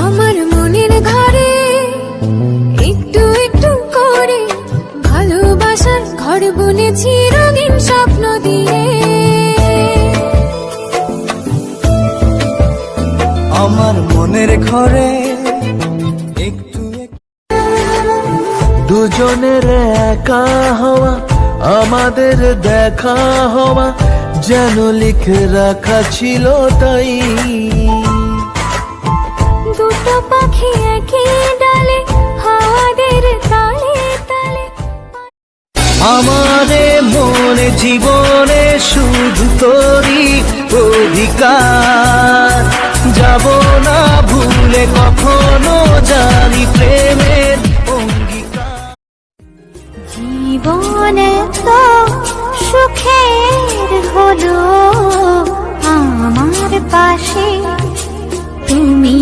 আমার মনের ঘরে একটু একটু করে ভালোবাসার ঘর বুনেছি রঙিন স্বপ্ন দিয়ে। আমার মনের ঘরে একটু দুজনের একা হওয়া, আমাদের দেখা হওয়া যেন লিখে রাখা ছিল তাই। দুটো পাখি একই ডালে হাওয়াদের তালে তালে। আমারে মনে জীবনে শুধু তোরই অধিকার, যাব না ভুলে কখনো জানি প্রেমের অঙ্গীকার। জীবনে তো সুখের হলো আমার পাশে তুমি